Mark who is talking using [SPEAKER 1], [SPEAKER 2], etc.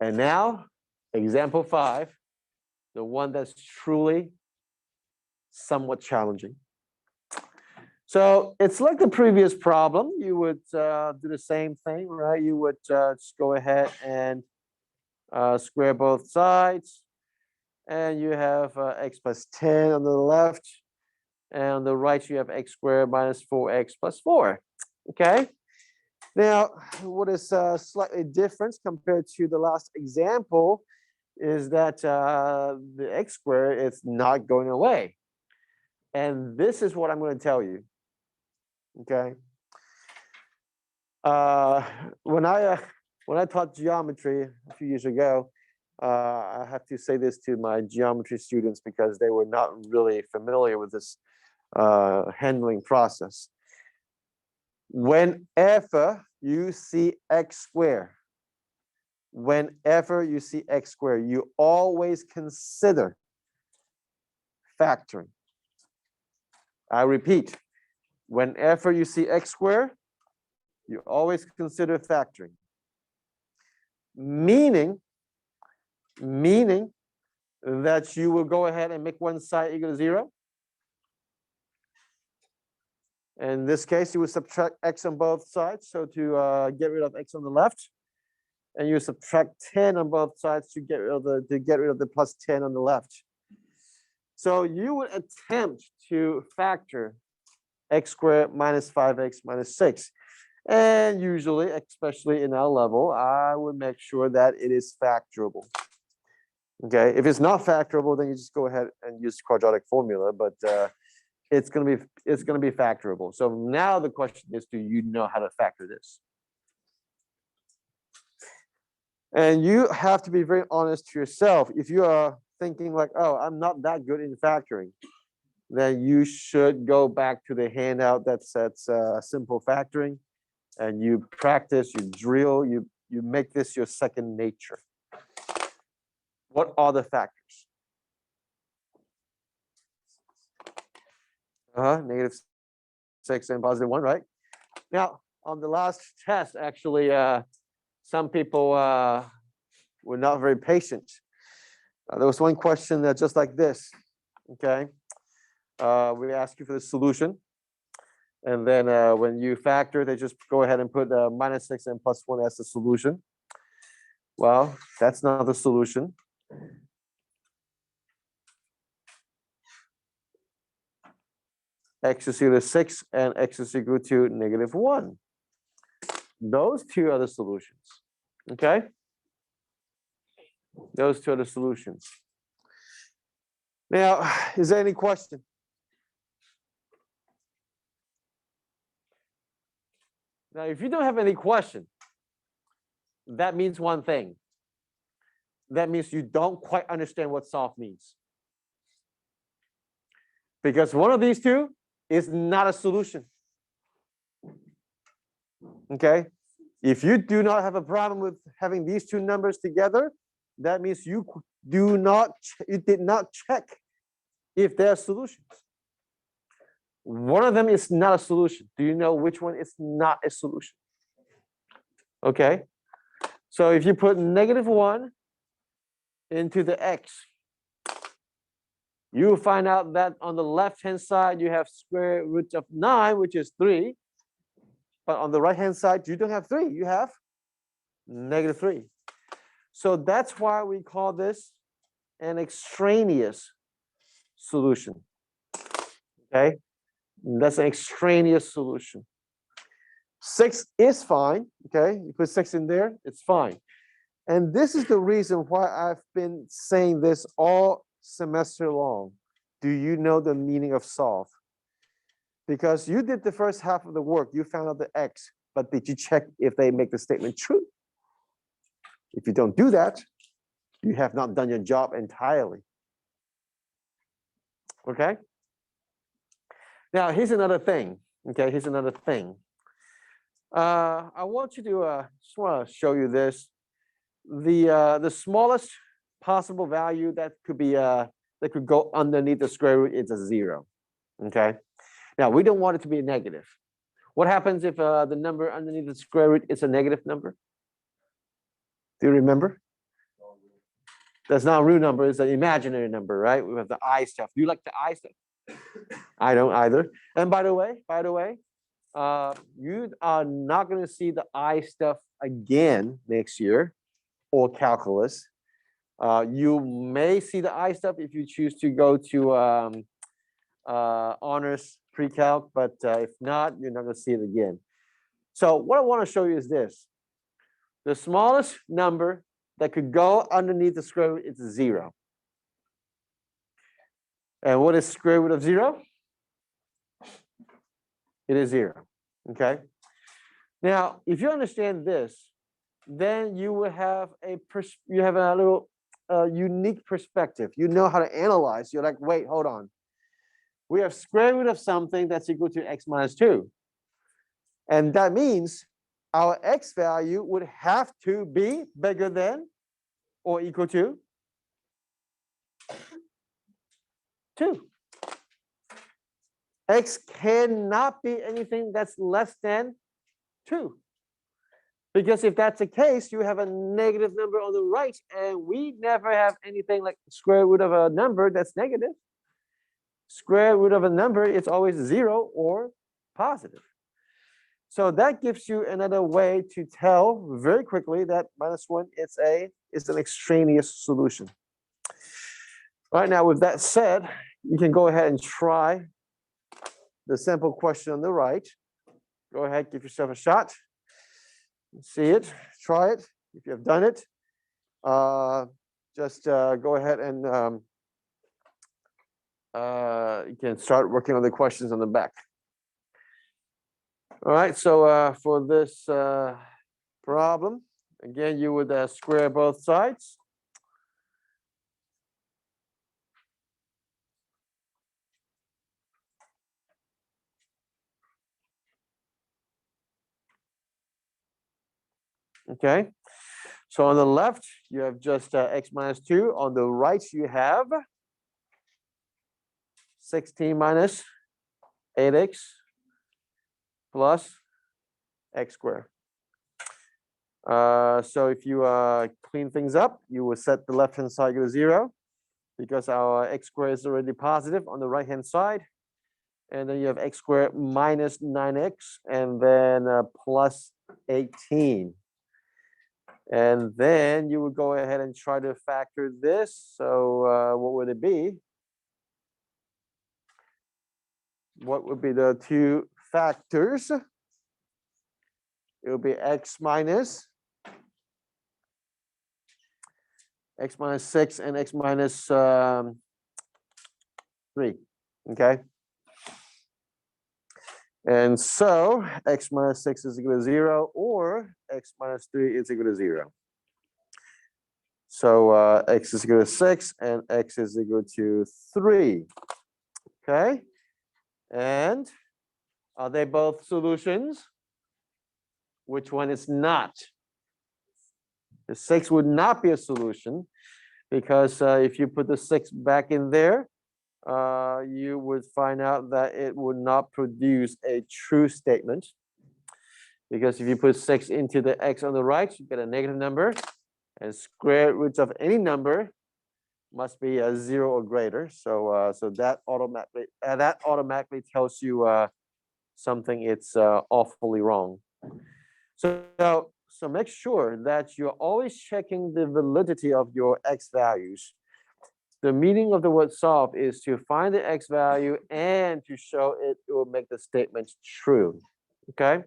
[SPEAKER 1] And now, example 5, the one that's truly somewhat challenging. So it's like the previous problem. You would do the same thing, right? You would just go ahead and square both sides. And you have x plus 10 on the left. And on the right, you have x squared minus 4x plus 4. Okay. Now, what is slightly different compared to the last example is that the x squared is not going away. And this is what I'm going to tell you. Okay. When I taught geometry a few years ago, I have to say this to my geometry students because they were not really familiar with this handling process. Whenever you see x squared, you always consider factoring. I repeat, whenever you see x squared, you always consider factoring. Meaning that you will go ahead and make one side equal to 0. In this case, you will subtract x on both sides, so to get rid of x on the left, and you subtract 10 on both sides to get rid of the plus 10 on the left. So you would attempt to factor x squared minus 5x minus 6. And usually, especially in our level, I would make sure that it is factorable. Okay, if it's not factorable, then you just go ahead and use quadratic formula, but it's going to be factorable. So now the question is, do you know how to factor this? And you have to be very honest to yourself. If you are thinking like, oh, I'm not that good in factoring, then you should go back to the handout that says simple factoring, and you practice, you drill, you make this your second nature. What are the factors? Negative 6 and positive 1, right? Now, on the last test, actually, some people were not very patient. There was one question just like this, okay? We ask you for the solution. And then when you factor, they just go ahead and put minus 6 and plus 1 as the solution. Well, that's not the solution. X is equal to 6 and x is equal to negative 1. Those two are the solutions. Okay? Those two are the solutions. Now, is there any question? Now, if you don't have any question, that means one thing. That means you don't quite understand what solve means. Because one of these two is not a solution. Okay? If you do not have a problem with having these two numbers together, that means you did not check if they're solutions. One of them is not a solution. Do you know which one is not a solution? Okay. So if you put negative 1 into the x, you will find out that on the left-hand side, you have square root of 9, which is 3. But on the right-hand side, you don't have 3. You have negative 3. So that's why we call this an extraneous solution. Okay? That's an extraneous solution. 6 is fine. Okay? You put 6 in there, it's fine. And this is the reason why I've been saying this all semester long. Do you know the meaning of solve? Because you did the first half of the work, you found out the x, but did you check if they make the statement true? If you don't do that, you have not done your job entirely. Okay? Now, here's another thing. Okay, here's another thing. I want you to just want to show you this. The smallest possible value that could be that could go underneath the square root is a 0. Okay. Now we don't want it to be a negative. What happens if the number underneath the square root is a negative number? Do you remember? That's not a real number, it's an imaginary number, right? We have the I stuff. Do you like the I stuff? I don't either. And by the way, you are not going to see the I stuff again next year or calculus. You may see the I stuff if you choose to go to honors pre-calc, but if not, you're not going to see it again. So what I want to show you is this. The smallest number that could go underneath the square root is 0. And what is square root of 0? It is 0. Okay. Now, if you understand this, then you will have a little unique perspective. You know how to analyze. You're like, wait, hold on. We have square root of something that's equal to x minus 2. And that means our x value would have to be bigger than or equal to 2. X cannot be anything that's less than 2. Because if that's the case, you have a negative number on the right, and we never have anything like square root of a number that's negative. Square root of a number, it's always 0 or positive. So that gives you another way to tell very quickly that -1 is an extraneous solution. All right, now with that said, you can go ahead and try the simple question on the right. Go ahead, give yourself a shot. See it, try it. If you have done it, just go ahead and you can start working on the questions on the back. All right, so for this problem, again, you would square both sides. Okay, so on the left, you have just x minus 2. On the right, you have 16 minus 8x plus x squared. So if you clean things up, you will set the left-hand side to 0 because our x squared is already positive on the right-hand side. And then you have x squared minus 9x and then plus 18. And then you would go ahead and try to factor this. So what would it be? What would be the two factors? It will be x minus 6 and x minus 3. Okay. And so x minus 6 is equal to 0 or x minus 3 is equal to 0. So x is equal to 6 and x is equal to 3. Okay. And are they both solutions? Which one is not? The 6 would not be a solution because if you put the 6 back in there, you would find out that it would not produce a true statement. Because if you put 6 into the x on the right, you get a negative number. And square roots of any number must be a 0 or greater. So that automatically tells you something it's awfully wrong. So make sure that you're always checking the validity of your x values. The meaning of the word solve is to find the x value and to show it will make the statement true. Okay.